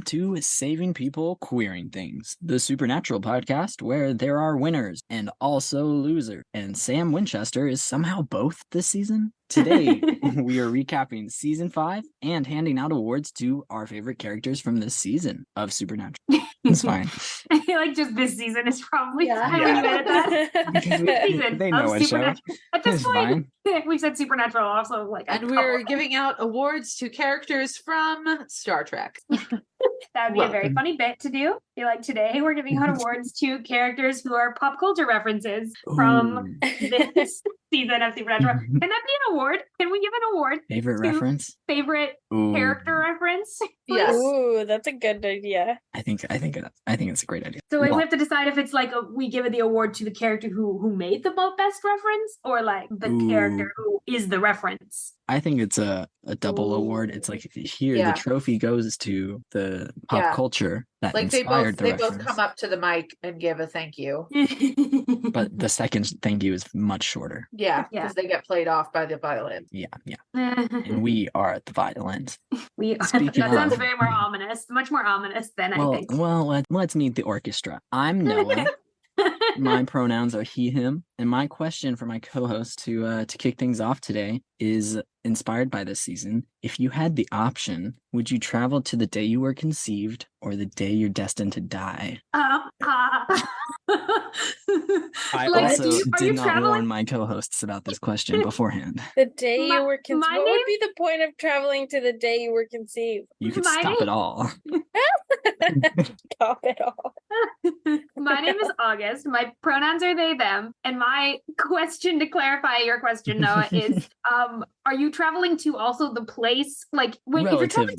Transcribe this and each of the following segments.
to Saving People Queering Things, the supernatural podcast where there are winners and also losers. And Sam Winchester is somehow both this season. Today, we are recapping season 5 and handing out awards to our favorite characters from this season of Supernatural. It's fine. I feel like just this season is probably fine when Yeah. you edit that. Because Season they know of what show. Supernatural. At this It's point, fine. we've said Supernatural also like a And we're giving out awards to characters from Star Trek. That would be a very funny bit to do. Be like, today we're giving out awards to characters who are pop culture references from this season of Supernatural. Can that be an award? Can we give an award? Favorite to reference? Favorite character reference? Please? Yes. Ooh, that's a good idea. I think it's a great idea. So we have to decide if it's like we give the award to the character who made the best reference, or like the character who is the reference. I think it's a double award. It's like here the trophy goes to the pop culture that like inspired they the both reference. Come up to the mic and give a thank you. But the second thank you is much shorter. Yeah, because they get played off by the violin. Yeah. And we are the violins. We are. Speaking That sounds of- very more ominous. Much more ominous than I think. Well, let's meet the orchestra. I'm Noah. My pronouns are he, him, and my question for my co-host to kick things off today is inspired by this season. If you had the option, would you travel to the day you were conceived or the day you're destined to die? I also did not warn my co-hosts about this question beforehand. The day you were conceived. What would be the point of traveling to the day you were conceived? You could stop it all. Stop it all. My name is August. My pronouns are they, them. And my question to clarify your question, Noah, is are you traveling to also the place? Like, if you're traveling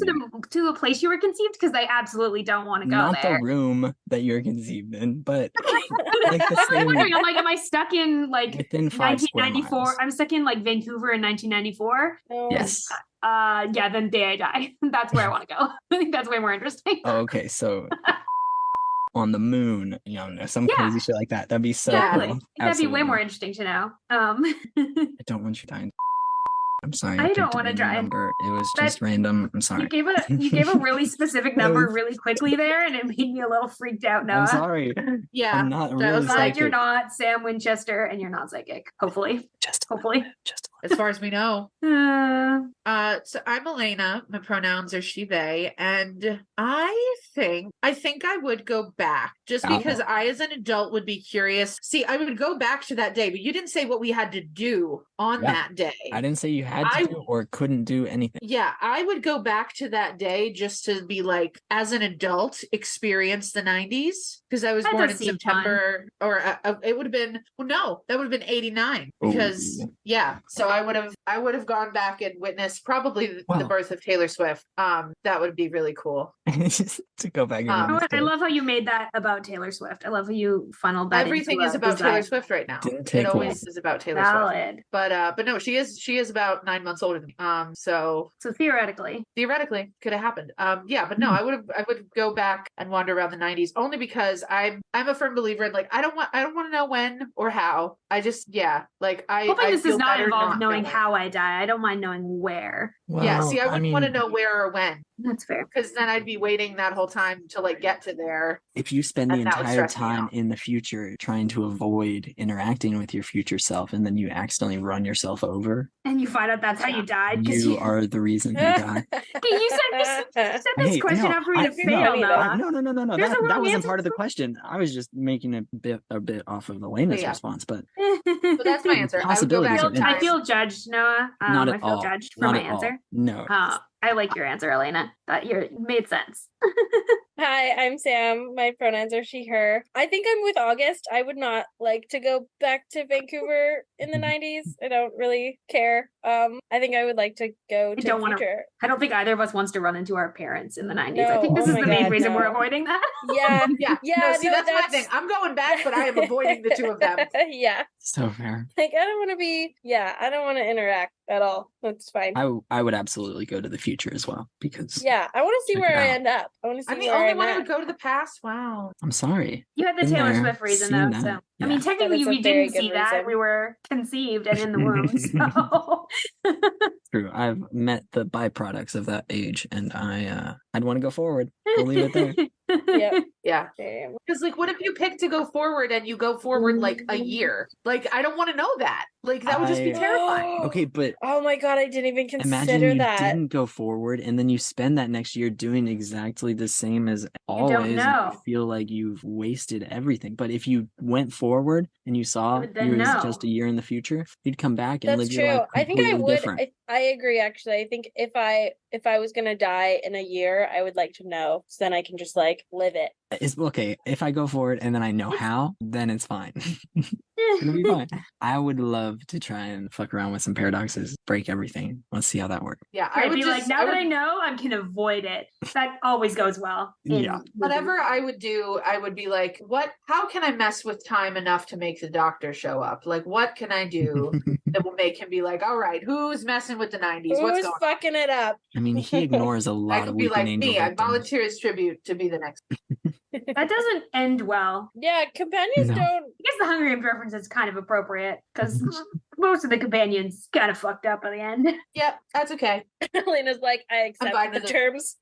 to the place you were conceived, because I absolutely don't want to go Not there. the room that you're conceived in, but like the I'm same. wondering, am I stuck in like Within 5 square 1994? miles. I'm stuck in like Vancouver in 1994. Yes. Yeah, then day I die. That's where I want to go. I think that's way more interesting. Oh, okay, so on the moon, some crazy shit like that. That'd be so cool. That'd be way more interesting to know. I don't want you dying. I'm sorry. I don't want to die. It was just random. I'm sorry. You gave a really specific number really quickly there, and it made me a little freaked out. Noah. I'm sorry. Yeah, I'm not really glad psychic. you're not Sam Winchester, and you're not psychic. Hopefully, hopefully. As far as we know. So I'm Elena. My pronouns are she, they, and I think I would go back just because I, as an adult, would be curious. See, I would go back to that day, but you didn't say what we had to do on that day. I didn't say you had to do or couldn't do anything. Yeah, I would go back to that day just to be like, as an adult, experience the 90s because I was born in September, or it would have been that would have been 89 because so I would have gone back and witnessed probably the birth of Taylor Swift. That would be really cool. To go back. I love how you made that about Taylor Swift. I love how you funneled that. Everything is about Taylor Swift right now. It always is about Taylor Swift. But no, she is about 9 months older than me. So theoretically could have happened. But no, I would go back and wander around the 90s only because I'm a firm believer in like I don't want to know when or how. I just hoping this does not involve knowing how I die. I don't mind knowing where. Well, I wouldn't want to know where or when. That's fair. Because then I'd be waiting that whole time to like get to there. If you spend the entire time in the future trying to avoid interacting with your future self, and then you accidentally run yourself over, and you find out that's how you died, you are the reason you die. You set this question up for you to fail. No. That wasn't part of the question. I was just making a bit off of Elena's response, but that's my answer. I feel judged, Noah. Not at I feel all. judged for my answer. No. I like your answer, Elena. It made sense. Hi, I'm Sam. My pronouns are she, her. I think I'm with August. I would not like to go back to Vancouver in the 90s. I don't really care. I think I would like to go to the future. I don't think either of us wants to run into our parents in the 90s. I think this is the main reason we're avoiding that. Yeah. No, that's my thing. I'm going back, but I am avoiding the two of them. Yeah. So fair. Like, I don't want to interact at all. That's fine. I would absolutely go to the future as well because I want to see where I end up. I want to see. I'm the only one who would go to the past. Wow. I'm sorry. You had the Taylor Swift reason though, so yeah. I mean, technically we didn't see that. We were conceived and in the womb. So true. I've met the byproducts of that age, and I'd want to go forward. We'll leave it there. Yeah. Because like, what if you pick to go forward and you go forward like a year? Like, I don't want to know that. Like, that would just be terrifying. Okay, but oh my god, I didn't even consider imagine you that. didn't go forward, and then you spend that next year doing exactly the same as always. You don't know. And you feel like you've wasted everything. But if you went forward and you saw you was just a year in the future, you'd come back and live your life completely different. I agree. Actually, I think if I was gonna die in a year, I would like to know, so then I can just like live it. It's okay if I go forward and then I know how, then it's fine. It'll be fine. I would love to try and fuck around with some paradoxes, break everything. Let's see how that works. Yeah, I would be like, now that I know, I can avoid it. That always goes well. Whatever I would do, I would be like, how can I mess with time enough to make the doctor show up? Like, what can I do that will make him be like, all right, who's messing with the 90s? What's going fucking it up? I mean, he ignores a lot of weeping angel victims. I volunteer as tribute to be the next. That doesn't end well. Yeah, companions don't. I guess the Hunger Games reference is kind of appropriate because most of the companions kind of fucked up at the end. Yep, that's okay. Lena's like, I accept the terms.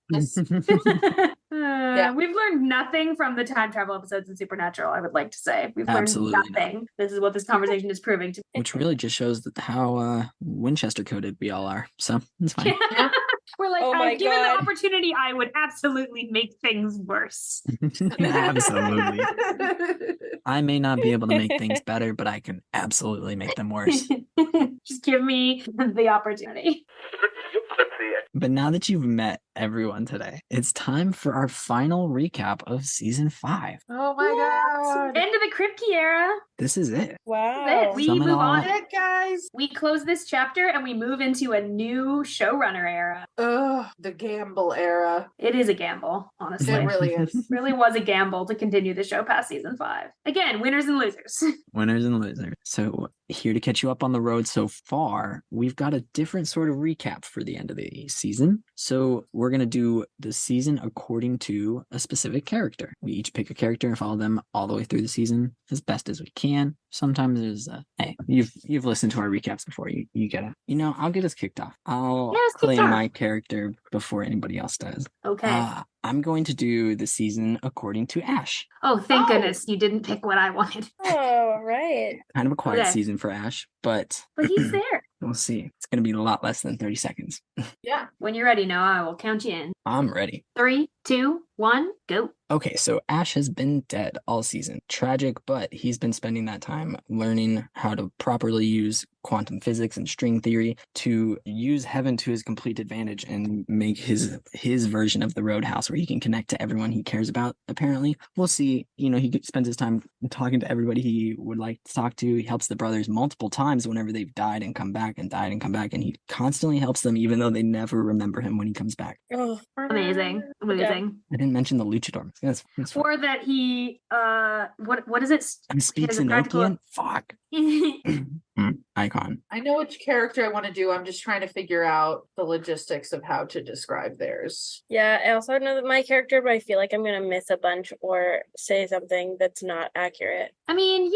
We've learned nothing from the time travel episodes in Supernatural, I would like to say. We've learned nothing. This is what this conversation is proving to me. Which really just shows how Winchester coded we all are. So it's fine. Yeah. We're like, given the opportunity, I would absolutely make things worse. Absolutely. I may not be able to make things better, but I can absolutely make them worse. Just give me the opportunity. But now that you've met everyone today, it's time for our final recap of season 5. Oh my god. End of the Kripke era. This is it. Wow. We move on, guys. We close this chapter and we move into a new showrunner era. Ugh, the Gambl era. It is a gamble, honestly. It really is. It really was a gamble to continue the show past season 5. Again, winners and losers. Winners and losers. So here to catch you up on the road so far, we've got a different sort of recap for the end of the season. So we're going to do the season according to a specific character. We each pick a character and follow them all the way through the season as best as we can. Sometimes there's hey, you've listened to our recaps before. You get it. I'll get us kicked off. I'll claim my character before anybody else does. Okay. I'm going to do the season according to Ash. Oh, thank goodness you didn't pick what I wanted. Oh, right. Kind of a quiet season for Ash, but he's there. We'll see. It's going to be a lot less than 30 seconds. Yeah. When you're ready, Noah, I will count you in. I'm ready. 3, 2, 1, go. Okay, so Ash has been dead all season. Tragic, but he's been spending that time learning how to properly use quantum physics and string theory to use heaven to his complete advantage and make his version of the Roadhouse where he can connect to everyone he cares about, apparently. We'll see. He spends his time talking to everybody he would like to talk to. He helps the brothers multiple times whenever they've died and come back, and he constantly helps them even though they never remember him when he comes back. Oh, amazing. Yeah. I didn't mention the luchador. That's or that he what is it? He speaks Enochian? Fuck. Icon. I know which character I want to do. I'm just trying to figure out the logistics of how to describe theirs. Yeah, I also know that my character, but I feel like I'm going to miss a bunch or say something that's not accurate. I mean,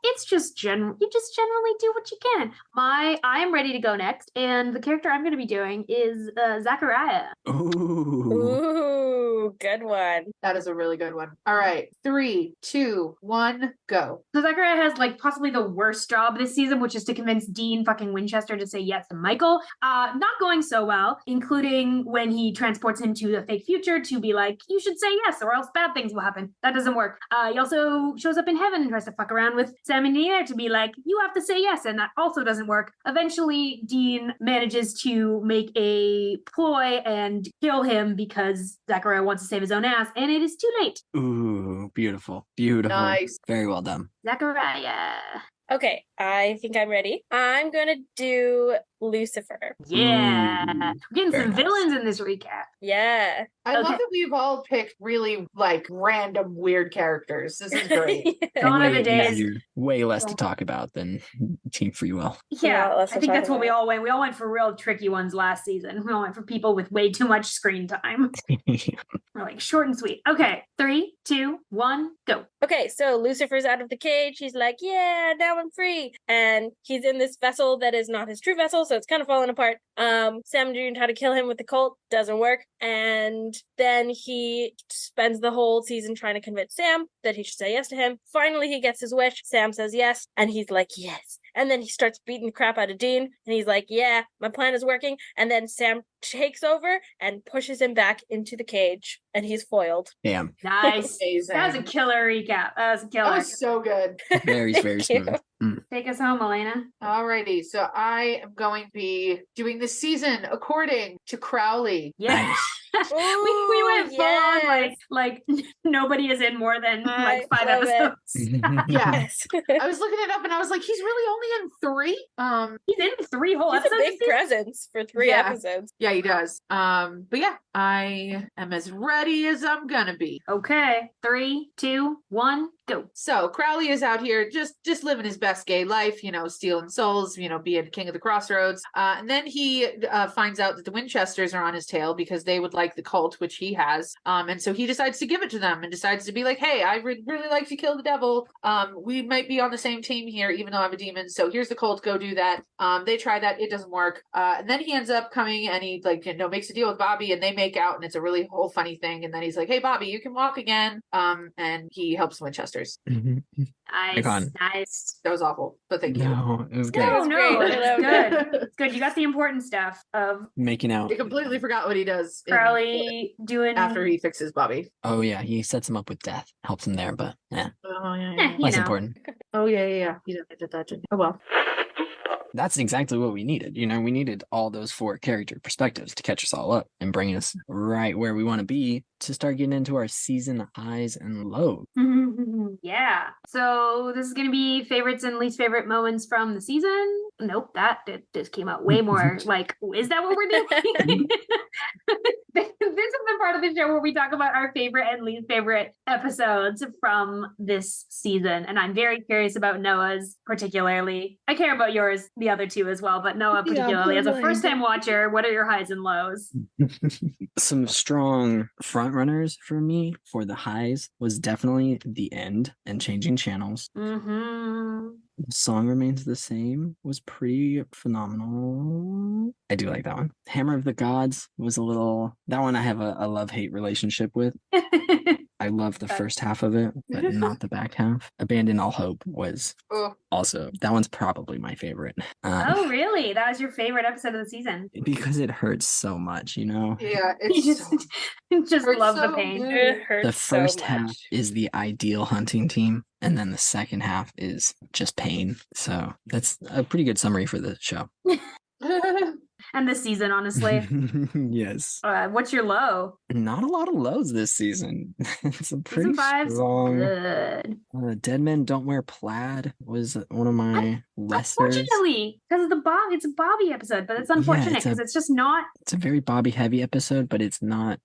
it's just you just generally do what you can. I am ready to go next, and the character I'm going to be doing is Zachariah. Ooh, good one. That is a really good one. All right, 3, 2, 1, go. So Zachariah has possibly the worst job this season, which is to convince Dean fucking Winchester to say yes to Michael. Not going so well, including when he transports him to the fake future to be like, you should say yes or else bad things will happen. That doesn't work. He also shows up in heaven and tries to fuck around with Sam and Nina to be like, you have to say yes, and that also doesn't work. Eventually, Dean manages to make a ploy and kill him because Zachariah wants to save his own ass, and it is too late. Ooh, beautiful. Beautiful. Nice. Very well done. Zachariah. Okay, I think I'm ready. I'm going to do Lucifer. Yeah. We're getting some villains in this recap. Yeah. I love that we've all picked really like random weird characters. This is great. Gone are the days. Way less to talk about than Team Free Will. Yeah, I think that's what we all went. We all went for real tricky ones last season. We all went for people with way too much screen time. We're like short and sweet. Okay, 3, 2, 1, go. Okay, so Lucifer's out of the cage. He's like, yeah, now I'm free. And he's in this vessel that is not his true vessel, so it's kind of falling apart. Sam learned how to kill him with the cult. Doesn't work. And then he spends the whole season trying to convince Sam that he should say yes to him. Finally, he gets his wish. Sam says yes. And he's like, yes. And then he starts beating the crap out of Dean. And he's like, yeah, my plan is working. And then Sam takes over and pushes him back into the cage. And he's foiled. Damn. Nice. That was a killer recap. That was a killer. That was so good. Very, very smooth. Take us home, Elena. Alrighty. So I am going to be doing this season according to Crowley. Yeah. we went full on like nobody is in more than like 5 episodes. Yes. I was looking it up and I was like, he's really only in 3. He's in 3 whole episodes. He's a big presence for 3 episodes. Yeah, he does. But yeah, I am as ready as I'm gonna be. Okay. 3, 2, 1, go. So Crowley is out here just living his best gay life, stealing souls, being king of the crossroads. And then he finds out that the Winchesters are on his tail because they would like the cult, which he has. And so he decides to give it to them and decides to be like, hey, I would really like to kill the devil. We might be on the same team here, even though I'm a demon. So here's the cult, go do that. They try that, it doesn't work. And then he ends up coming and he makes a deal with Bobby and they make out and it's a really whole funny thing. And then he's like, hey, Bobby, you can walk again. And he helps the Winchesters. Nice. That was awful, but thank you. No, it was good. No, it's good. It's good. You got the important stuff of making out. I completely forgot what he does. Crowley doing after he fixes Bobby. Oh yeah, he sets him up with death, helps him there, but Oh yeah. Less important. Oh yeah. He did that. Oh well. That's exactly what we needed. We needed all those 4 character perspectives to catch us all up and bring us right where we want to be to start getting into our season highs and lows. Yeah. So this is going to be favorites and least favorite moments from the season. Nope, that just came out way more like, is that what we're doing? This is the part of the show where we talk about our favorite and least favorite episodes from this season. And I'm very curious about Noah's particularly. I care about yours, the other 2 as well, but Noah particularly. As a first-time watcher, what are your highs and lows? Some strong front runners for me for the highs was definitely the end and changing channels. The song remains the same was pretty phenomenal. I do like that one. Hammer of the Gods was that one I have a love-hate relationship with. I love the first half of it, but not the back half. Abandon All Hope was also, that one's probably my favorite. Oh, really? That was your favorite episode of the season? Because it hurts so much, Yeah, you just love the pain. It hurts the first so half much. is the ideal hunting team, and then the second half is just pain. So that's a pretty good summary for the show. And this season, honestly. Yes. What's your low? Not a lot of lows this season. It's a pretty Season 5's strong. good. Dead Men Don't Wear Plaid was one of my lesser. Unfortunately, because of it's a Bobby episode, but it's unfortunate because it's just not. It's a very Bobby heavy episode, but it's not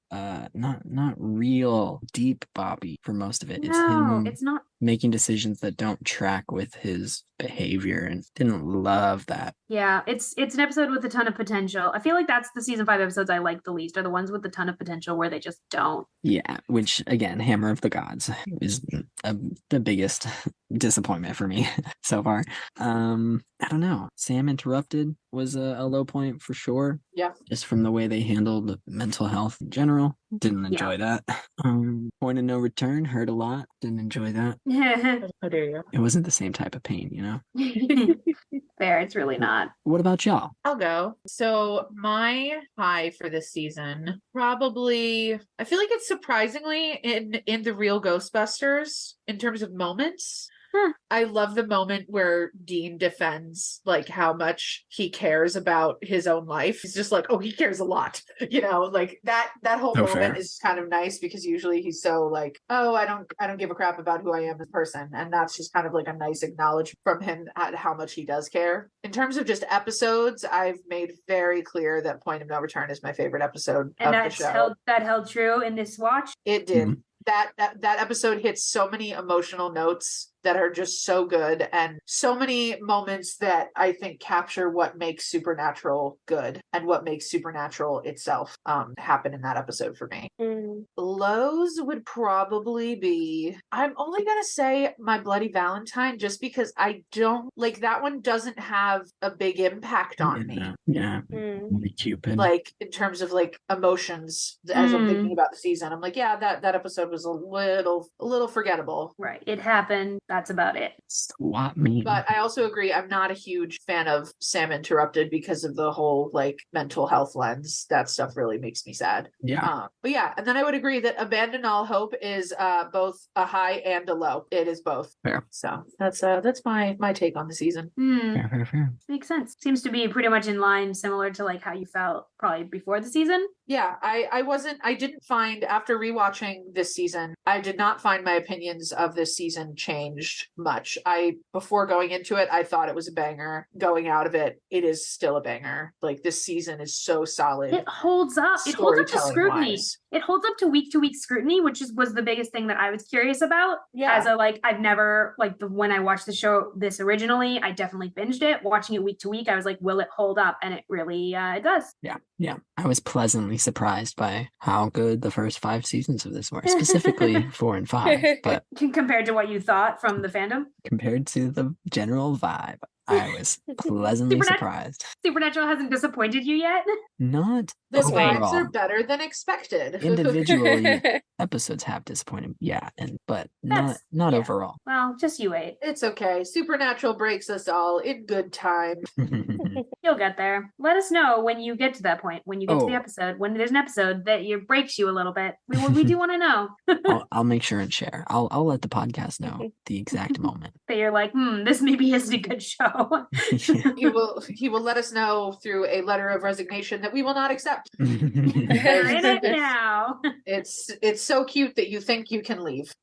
real deep Bobby for most of it. It's him it's not making decisions that don't track with his behavior, and didn't love that. Yeah, it's an episode with a ton of potential. I feel like that's the season 5 episodes I like the least, are the ones with a ton of potential where they just don't. Yeah, which again, Hammer of the Gods is the biggest disappointment for me so far. I don't know. Sam Interrupted was a low point for sure. Yeah. Just from the way they handled mental health in general. Didn't enjoy that. Point of No Return, hurt a lot. Didn't enjoy that. How dare you? It wasn't the same type of pain, Fair, it's really not. What about y'all? I'll go. So my high for this season, probably, I feel like it's surprisingly in the real Ghostbusters in terms of moments. I love the moment where Dean defends like how much he cares about his own life. He's just like, oh, he cares a lot. Like that whole moment is kind of nice because usually he's so like, oh, I don't give a crap about who I am as a person. And that's just kind of like a nice acknowledgement from him at how much he does care. In terms of just episodes, I've made very clear that Point of No Return is my favorite episode of the show. That held true in this watch? It did. Mm-hmm. That episode hits so many emotional notes that are just so good, and so many moments that I think capture what makes Supernatural good and what makes Supernatural itself happen in that episode for me. Lows would probably be, I'm only gonna say My Bloody Valentine, just because I don't like that one. Doesn't have a big impact on me. Cupid. Like in terms of like emotions, as I'm thinking about the season, I'm like, yeah, that episode was a little forgettable. Right, it happened. That's about it. Swap me. But I also agree, I'm not a huge fan of Sam Interrupted because of the whole like mental health lens. That stuff really makes me sad. Yeah. But yeah, and then I would agree that Abandon All Hope is both a high and a low. It is both. Fair. So that's my take on the season. Fair. Makes sense. Seems to be pretty much in line, similar to like how you felt probably before the season. Yeah, I didn't find, after rewatching this season, I did not find my opinions of this season changed much. Before going into it, I thought it was a banger. Going out of it, it is still a banger. Like this season is so solid. It holds up. It holds up to scrutiny. It holds up to week scrutiny, which was the biggest thing that I was curious about. Yeah. As a I've never when I watched the show this originally, I definitely binged it. Watching it week to week, I was like, will it hold up? And it really it does. Yeah. I was pleasantly surprised by how good the first 5 seasons of this were, specifically 4 and 5. But compared to what you thought from the fandom? Compared to the general vibe, I was pleasantly surprised. Supernatural hasn't disappointed you yet? Not the vibes are better than expected. Individually, episodes have disappointed, but not overall. Well, just you wait. It's okay. Supernatural breaks us all in good time. You'll get there. Let us know when you get to that point. When you get to the episode, when there's an episode that breaks you a little bit, we do want to know. I'll make sure and share. I'll let the podcast know the exact moment that you're like, this maybe isn't a good show. He will let us know through a letter of resignation that we will not accept. They're in it now. It's so cute that you think you can leave.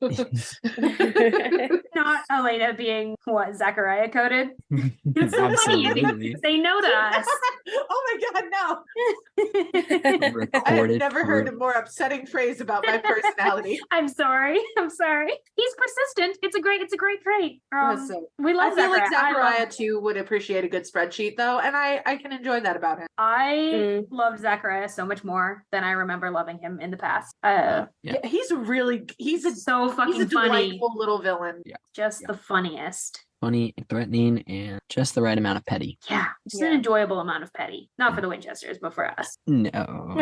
Not Elena being Zachariah coded. It's so funny. You think they know to us. Oh my god, no. I have never heard a more upsetting phrase about my personality. I'm sorry. He's persistent. It's a great trait. We love I feel like Zachariah too would appreciate a good spreadsheet though, and I can enjoy that about him. I loved Zachariah so much more than I remember loving him in the past. He's so fucking funny. Delightful little villain. Just the funniest. Funny, threatening, and just the right amount of petty. Yeah, just an enjoyable amount of petty. Not for the Winchesters, but for us. No.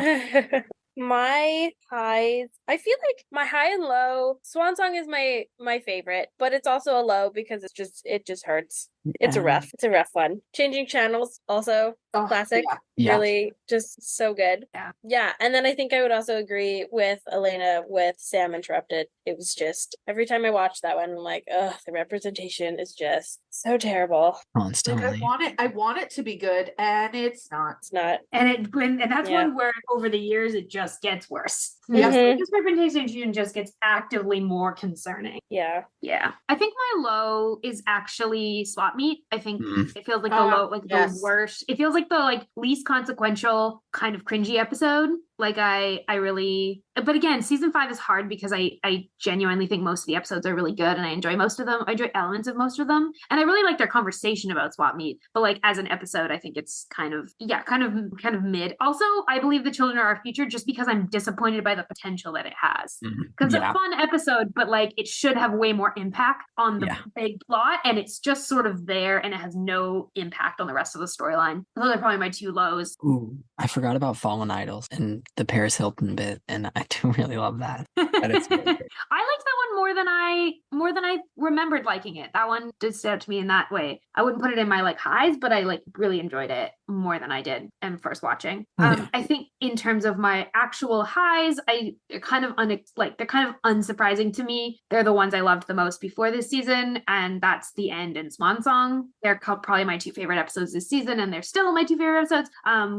My highs, I feel like my high and low, Swan Song is my favorite, but it's also a low because it just hurts. It's a rough one. Changing Channels, also classic. Yeah. Really just so good. Yeah. And then I think I would also agree with Elena with Sam Interrupted. It was just every time I watch that one, I'm like, the representation is just so terrible. Constantly. Like I want it to be good, and it's not. It's not. And that's one where over the years it just gets worse. Mm-hmm. This representation just gets actively more concerning. Yeah. I think my low is actually Swap Meet. I think it feels like the worst. It feels like the least consequential kind of cringy episode. I really, but again, season 5 is hard because I genuinely think most of the episodes are really good and I enjoy most of them. I enjoy elements of most of them. And I really like their conversation about Swap Meet, but as an episode, I think it's kind of mid. Also, I believe the children are our future just because I'm disappointed by the potential that it has. Because it's a fun episode, but it should have way more impact on the big plot. And it's just sort of there and it has no impact on the rest of the storyline. Those are probably my 2 lows. Ooh, I forgot about Fallen Idols and the Paris Hilton bit, and I do really love that. That is really great. I liked that one more than I remembered liking it. That one did stand out to me in that way. I wouldn't put it in my like highs, but I like really enjoyed it more than I did in first watching. I think in terms of my actual highs, they're kind of unsurprising to me. They're the ones I loved the most before this season, and that's the end and Swan Song. They're probably my two favorite episodes this season, and they're still my two favorite episodes.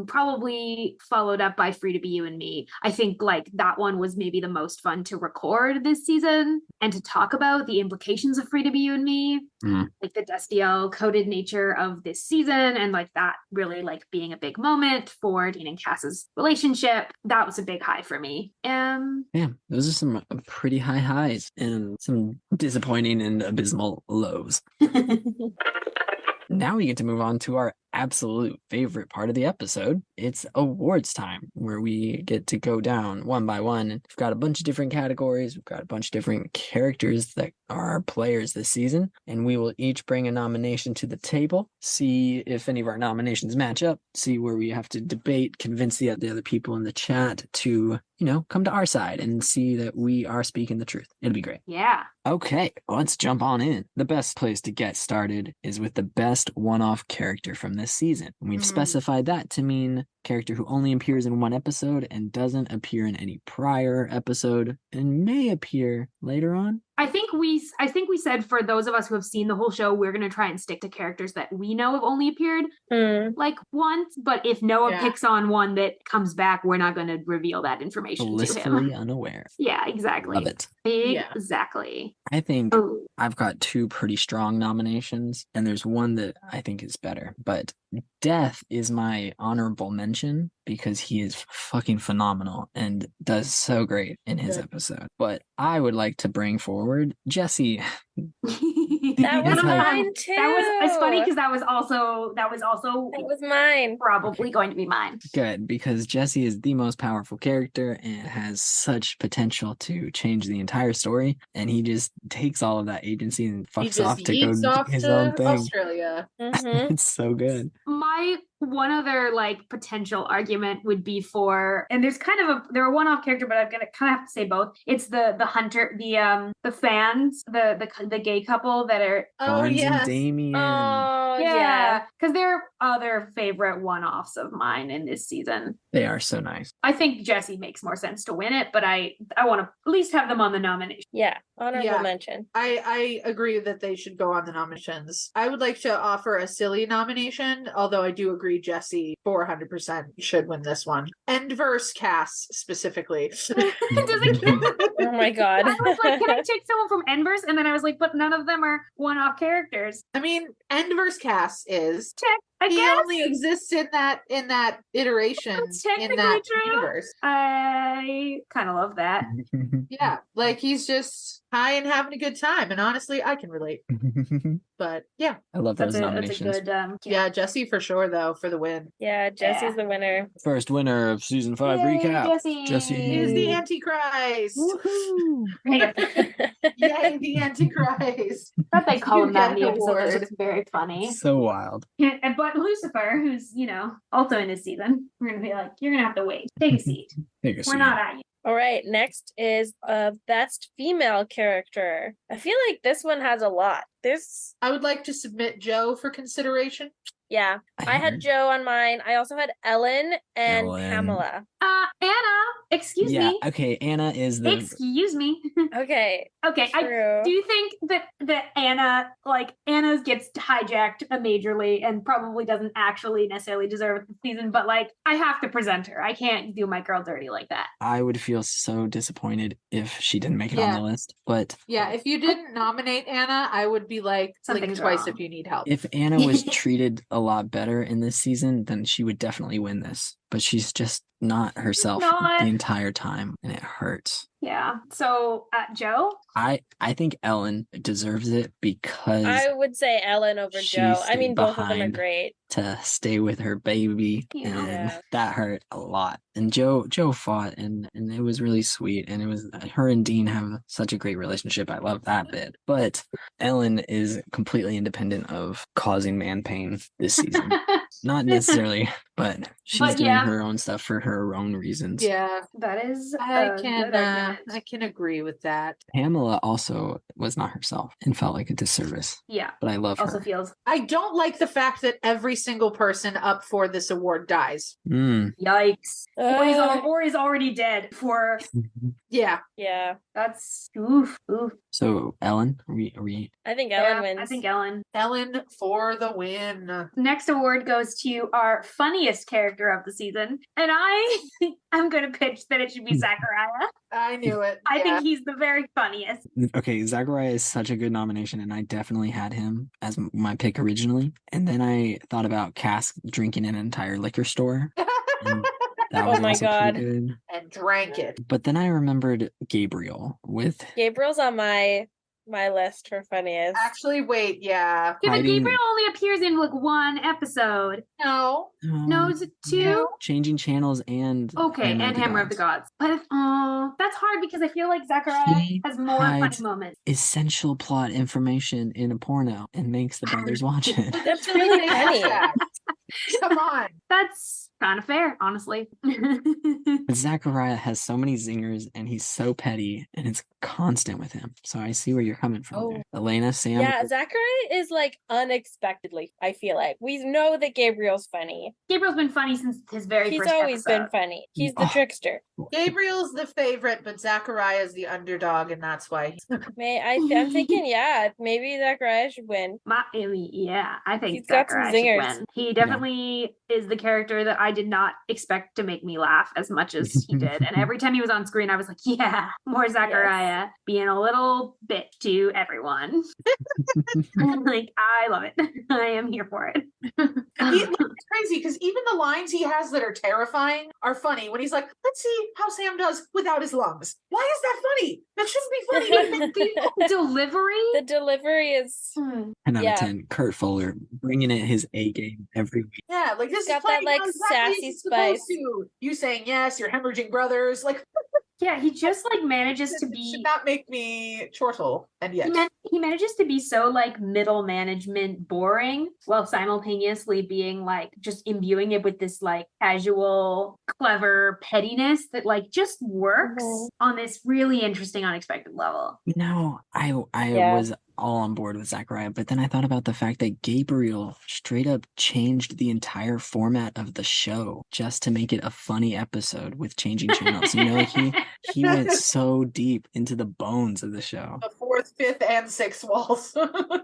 Probably followed up by Free to Be You and Me. I think like that one was maybe the most fun to record this season and to talk about the implications of Free to Be You and Me, like the Destiel coded nature of this season, and like that really like being a big moment for Dean and Cass's relationship. That was a big high for me. Yeah, those are some pretty high highs and some disappointing and abysmal lows. Now we get to move on to our absolute favorite part of the episode. It's awards time, where we get to go down one by one. And we've got a bunch of different categories. We've got a bunch of different characters that are players this season. And we will each bring a nomination to the table, see if any of our nominations match up, see where we have to debate, convince the other people in the chat to, come to our side and see that we are speaking the truth. It'll be great. Yeah. Okay, let's jump on in. The best place to get started is with the best one-off character from this season. We've specified that to mean character who only appears in one episode and doesn't appear in any prior episode and may appear later on. I think we said for those of us who have seen the whole show, we're going to try and stick to characters that we know have only appeared like once. But if Noah picks on one that comes back, we're not going to reveal that information to him. Blissfully unaware. Yeah, exactly. Love it. Exactly. I think I've got two pretty strong nominations, and there's one that I think is better. But Death is my honorable mention because he is fucking phenomenal and does so great in his episode. But I would like to bring forward Jesse. That was mine too. It's funny because that was also it was mine. Probably going to be mine. Good, because Jesse is the most powerful character and has such potential to change the entire story, and he just takes all of that agency and fucks off to go do his own thing. Australia. It's so good. My one other like potential argument would be for, and they're a one-off character, but I'm gonna kind of have to say both. It's the hunter, the fans, the gay couple that are Barnes and Damien. Oh yeah, because they're other favorite one-offs of mine in this season. They are so nice. I think Jesse makes more sense to win it, but I want to at least have them on the nomination. Yeah, honorable mention. I agree that they should go on the nominations. I would like to offer a silly nomination, although I do agree Jesse 400% should win this one. Endverse Cass specifically. Does it count? Oh my god. I was like, can I take someone from Endverse? And then I was like, but none of them are one-off characters. I mean, Endverse Cass is. He only exists in that iteration in that universe. I kind of love that. Yeah, like he's just high and having a good time, and honestly, I can relate. But yeah, I love those nominations. That's a good, yeah, Jesse for sure though for the win. Yeah, Jesse's the winner. First winner of season 5 recap. Jesse is the Antichrist. Woohoo! Yay, the Antichrist. That they call him that in the episode. It's very funny. So wild. But Lucifer, who's also in his season, we're gonna be like, you're gonna have to wait. Take a seat. We're not at you. All right, next is best female character. I feel like this one has a lot. I would like to submit Joe for consideration. Yeah, I had Joe on mine. I also had Ellen and Pamela. Anna, excuse me. Okay, Anna is the... Excuse me. Okay. Okay, true. I do think that Anna gets hijacked majorly and probably doesn't actually necessarily deserve the season, but I have to present her. I can't do my girl dirty like that. I would feel so disappointed if she didn't make it on the list, but... Yeah, if you didn't nominate Anna, I would be like, blink twice if you need help. If Anna was treated a lot better in this season, then she would definitely win this. But she's just not herself the entire time, and it hurts. Yeah. So, Joe? I think Ellen deserves it because I would say Ellen over Joe. I mean, both of them are great. To stay with her baby, and that hurt a lot. And Joe fought, and it was really sweet. And it was her and Dean have such a great relationship. I love that bit. But Ellen is completely independent of causing man pain this season. Not necessarily, but she's doing her own stuff for her own reasons. Yeah, that is. I can agree with that. Pamela also was not herself and felt like a disservice. Yeah. But I love also her. Feels. I don't like the fact that every single person up for this award dies. Yikes. Or is already dead for... Yeah. Yeah. That's... Oof. So, Ellen, are we... I think Ellen wins. I think Ellen. Ellen for the win. Next award goes to our funniest character of the season. And I'm going to pitch that it should be Zachariah. I knew it. I think he's the very funniest. Okay, Zachariah is such a good nomination, and I definitely had him as my pick originally. And then I thought about Cass drinking an entire liquor store. And that was my also God. pretty good. And drank it. But then I remembered Gabriel with... Gabriel's on my list for funniest. Actually, wait, yeah. Yeah, but Gabriel only appears in like one episode. No. No, is it two? Changing channels and... Okay, and Hammer of the Gods. But that's hard because I feel like Zachariah has more funny moments. Essential plot information in a porno and makes the brothers watch it. That's really funny. Come on. That's kind of fair, honestly. But Zachariah has so many zingers and he's so petty and it's constant with him. So I see where you're coming from there. Elena, Sam? Yeah, Zachariah is like unexpectedly, I feel like. We know that Gabriel's funny. Gabriel's been funny since his very first He's always episode. been funny. He's the trickster. Gabriel's the favorite, but Zachariah's the underdog, and that's why. I'm thinking, yeah, maybe Zachariah should win. I think He's got some Zachariah should zingers. win. He definitely is the character that I did not expect to make me laugh as much as he did. And every time he was on screen, I was like, yeah, more Zachariah being a little bitch to everyone. Like, I love it. I am here for it. It's crazy because even the lines he has that are terrifying are funny. When he's like, let's see how Sam does without his lungs. Why is that funny? That shouldn't be funny. The delivery is 10 out of 10. Kurt Fuller bringing it his A game every week. Yeah, like this got is that like sassy spice. You saying yes, you're hemorrhaging brothers. Like, yeah, he just like manages to be. Should not make me chortle, and yet he manages to be so like middle management boring, while simultaneously being like just imbuing it with this like casual, clever pettiness that like just works on this really interesting, unexpected level. No, I was all on board with Zachariah, but then I thought about the fact that Gabriel straight up changed the entire format of the show just to make it a funny episode with changing channels. You know, like he went so deep into the bones of the show. The fourth, fifth, and sixth walls.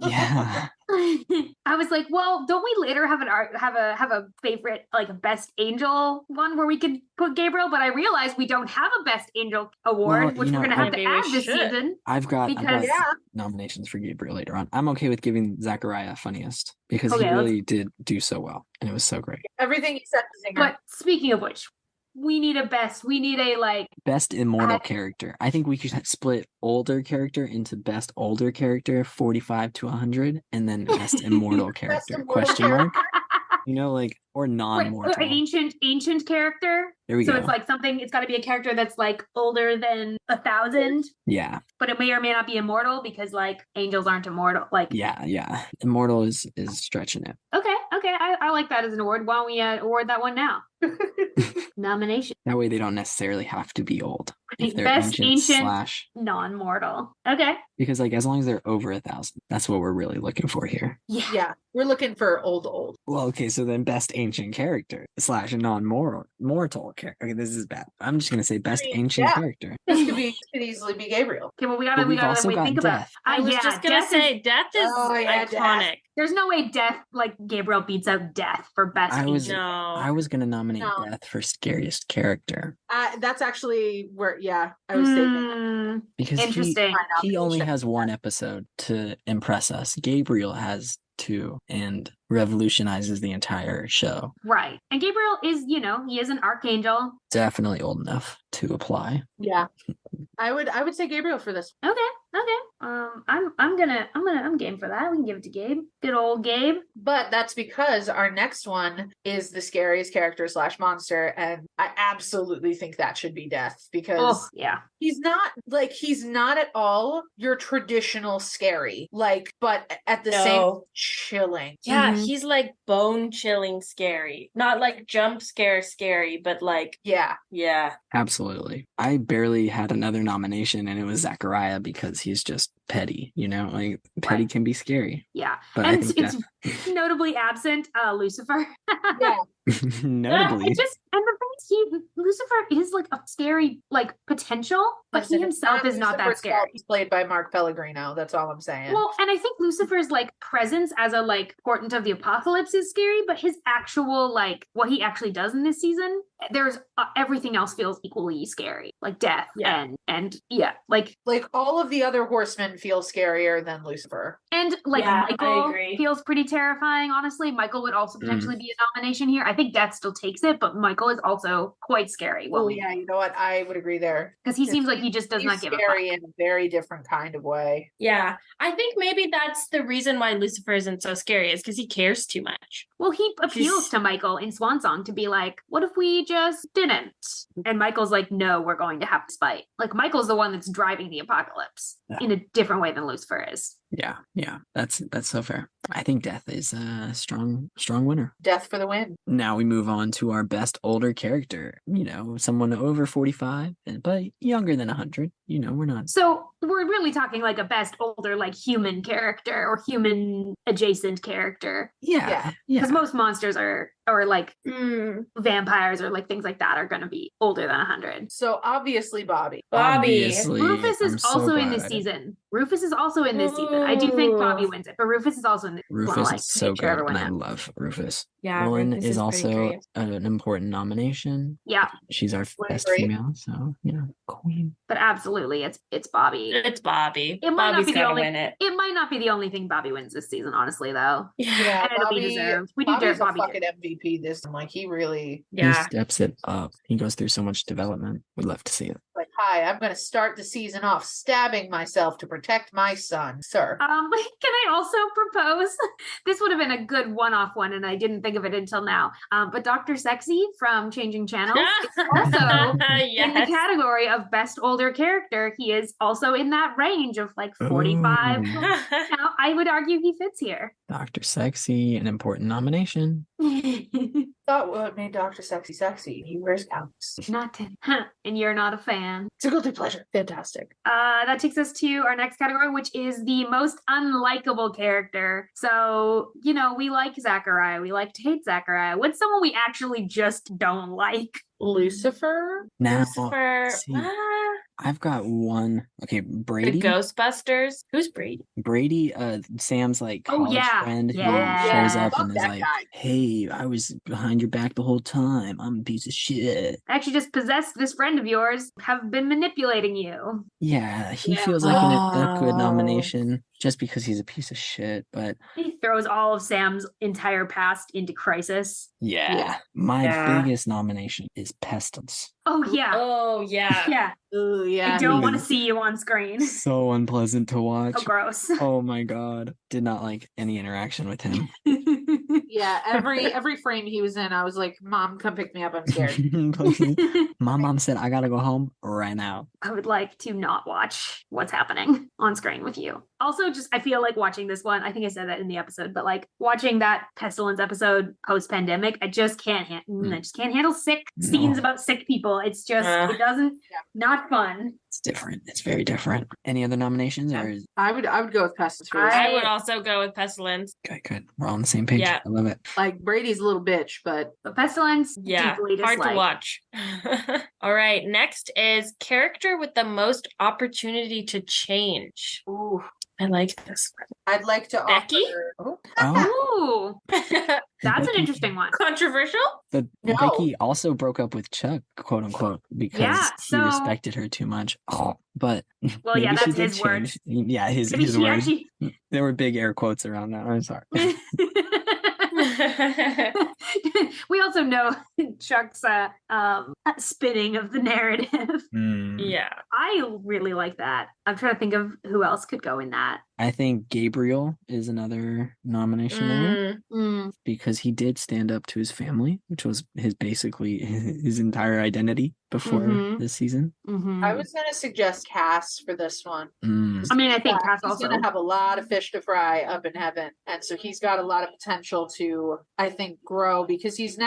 Yeah. I was like, well, don't we later have a favorite like best angel one where we could put Gabriel? But I realized we don't have a best angel award, which we're gonna have to add this season. I've got nominations for Gabriel later on. I'm okay with giving Zachariah funniest because he really did do so well and it was so great. Everything he said was zinger. But speaking of which, we need a like best immortal character. I think we could split older character into best older character 45 to 100 and then best immortal character question mark. You know, like, or non-mortal. Ancient character. There we go. So it's like something, it's got to be a character that's like older than 1,000. Yeah. But it may or may not be immortal because like angels aren't immortal. Like Yeah. Immortal is stretching it. Okay. I like that as an award. Why don't we award that one now? Nomination. That way they don't necessarily have to be old. If they're best ancient / non-mortal. Okay. Because like as long as they're over 1,000, that's what we're really looking for here. Yeah. We're looking for old. Well, okay, so then best ancient character / mortal character. Okay, this is bad. I'm just gonna say best ancient character. This could easily be Gabriel. Okay, well we gotta think about. I was just gonna say Death is iconic. Death. There's no way Death, like Gabriel beats out Death for best ancient. I was gonna nominate Death for scariest character. That's actually where I was thinking. Because he only has one episode to impress us. Gabriel has 2 and revolutionizes the entire show. Right. And Gabriel is, he is an archangel. Definitely old enough to apply. Yeah. I would say Gabriel for this. Okay. I'm game for that. We can give it to Gabe. Good old Gabe. But that's because our next one is the scariest character / monster, and I absolutely think that should be Death because he's not at all your traditional scary, but at the same chilling. Yeah, he's like bone chilling scary. Not like jump scare scary, but like yeah. Absolutely. I barely had another nomination and it was Zachariah because he's just petty, like petty can be scary. Yeah. But and it's notably absent Lucifer. Yeah. Notably. And the thing is, Lucifer is like a scary potential, but he himself is not that scary. He's played by Mark Pellegrino. That's all I'm saying. Well, and I think Lucifer's presence as a portent of the apocalypse is scary, but his actual what he actually does in this season, there's everything else feels equally scary, like death and all of the other horsemen feel scarier than Lucifer. And Michael feels pretty terrifying, honestly. Michael would also potentially be a nomination here. I think Death still takes it, but Michael is also quite scary. Well, yeah, you know what? I would agree there. Because he seems like he just does not give a fuck. Scary in a very different kind of way. Yeah. I think maybe that's the reason why Lucifer isn't so scary, is because he cares too much. Well, he appeals to Michael in Swan Song to be like, what if we just didn't? And Michael's like, no, we're going to have to fight. Michael's the one that's driving the apocalypse in a different way than Lucifer is. Yeah, that's so fair. I think Death is a strong winner. Death for the win. Now we move on to our best older character. Someone over 45, but younger than 100. We're not. So we're really talking a best older human character or human adjacent character. Yeah. Because most monsters are vampires or things like that are going to be older than 100. So obviously Bobby. Rufus is also in this season. I do think Bobby wins it, but Rufus is also in this. Rufus is so good, and I love Rufus. Yeah, Rowan Rufus is also an important nomination. Yeah, she's our best female, so queen. But absolutely, it's Bobby. It's Bobby. Bobby's gonna win it. It might not be the only thing Bobby wins this season, honestly, though. Yeah, and it'll be deserved. We do Bobby's Bobby a fucking MVP this time. He really. He steps it up. He goes through so much development. We'd love to see it. Hi, I'm going to start the season off stabbing myself to protect my son, sir. Can I also propose? This would have been a good one-off one, and I didn't think of it until now. But Dr. Sexy from Changing Channels is also in the category of best older character. He is also in that range of 45. Now, I would argue he fits here. Dr. Sexy, an important nomination. Thought what made Dr. Sexy. He wears counts. Not to, and you're not a fan. It's a guilty pleasure. Fantastic. That takes us to our next category, which is the most unlikable character. So, we like Zachariah. We like to hate Zachariah. What's someone we actually just don't like? Lucifer? Lucifer. I've got one. Okay, Brady. The Ghostbusters. Who's Brady? Brady, Sam's college friend who shows up and is like, hey, I was behind your back the whole time. I'm a piece of shit. I actually just possessed this friend of yours, have been manipulating you. Yeah, he feels like a good nomination just because he's a piece of shit, but he throws all of Sam's entire past into crisis. Yeah. My biggest nomination is Pestilence. Oh yeah. Yeah. Ooh, yeah. I don't want to see you on screen. So unpleasant to watch. Oh, gross. Oh my god. Did not like any interaction with him. Yeah, every frame he was in, I was like, Mom, come pick me up. I'm scared. My mom said I gotta go home right now. I would like to not watch what's happening on screen with you. Also, I feel like watching this one, I think I said that in the episode, but watching that Pestilence episode post-pandemic, I just can't handle sick scenes about sick people. It's just, it doesn't, not fun. It's different. It's very different. Any other nominations? Or I would go with Pestilence. I would also go with Pestilence. Okay, good. We're on the same page. Yeah. I love it. Brady's a little bitch, but Pestilence, deeply hard disliked. to watch. All right, next is character with the most opportunity to change. Ooh. I like this one. I'd like to Becky? Ooh. That's an interesting one. Controversial? But Becky also broke up with Chuck, quote unquote, because he respected her too much. But that's his words. Yeah, his words. There were big air quotes around that. I'm sorry. We also know Chuck's spinning of the narrative. Yeah. I really like that. I'm trying to think of who else could go in that. I think Gabriel is another nomination there because he did stand up to his family, which was basically his entire identity before this season. I was going to suggest Cass for this one. I mean, I think Cass also he's going to have a lot of fish to fry up in heaven, and so he's got a lot of potential to, I think, grow because he's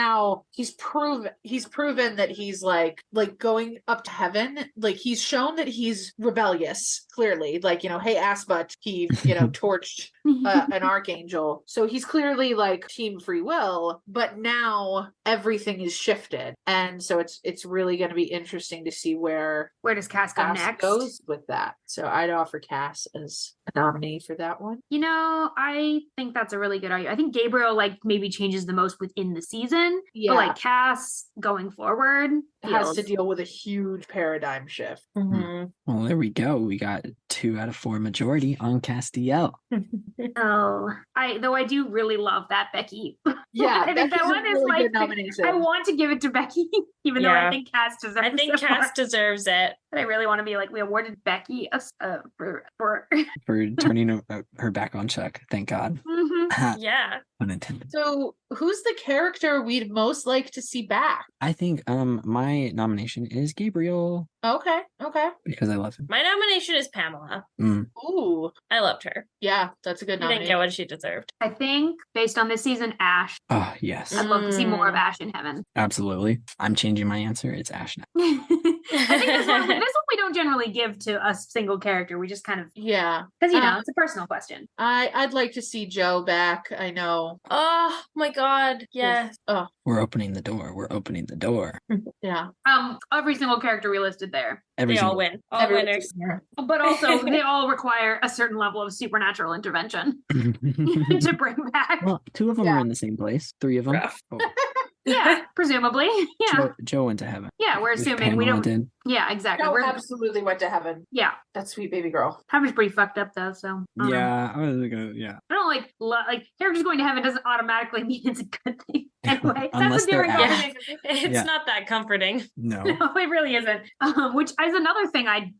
proven that he's like going up to heaven. Like he's shown that he's rebellious, clearly. Like, you know, hey ass butt, he torched an archangel, so he's clearly like team free will. But now everything is shifted, and so it's really going to be interesting to see where does Cass go next goes with that. So I'd offer Cass as a nominee for that one. You know, I think that's a really good argument. I think Gabriel like maybe changes the most within the season, but like Cass going forward has to deal with a huge paradigm shift. Well, there we go. We got 2 out of 4 majority on Castiel. I do really love that Becky. Yeah, I think that one is really good nomination. I want to give it to Becky, even though I think Cass deserves it. I think Cass deserves it. But I really want to be like, we awarded Becky for turning her back on Chuck. Thank God. Yeah. Unintended. So who's the character we'd most like to see back? I think my nomination is Gabriel. Okay. Because I love him. My nomination is Pamela. Ooh. I loved her. Yeah, that's a good nomination. Didn't get what she deserved. I think based on this season, Ash. Oh, yes. I'd love to see more of Ash in heaven. Absolutely. I'm changing my answer. It's Ash now. I think this one we don't generally give to a single character. We just kind of because it's a personal question. I'd like to see Joe back. I know. Oh my God! Yes. Oh, we're opening the door. Yeah. Every single character we listed there. They all win. All winners. But also, they all require a certain level of supernatural intervention to bring back. Well, 2 of them are in the same place. 3 of them. Yeah, presumably. Yeah. Joe went to heaven. Yeah, we're assuming we don't. Did. Yeah, exactly. Joe absolutely went to heaven. Yeah. That sweet baby girl. Heaven's pretty fucked up though, so. I don't like characters going to heaven doesn't automatically mean it's a good thing. Anyway, that's a different conversation. It's not that comforting. No, it really isn't. Which is another thing I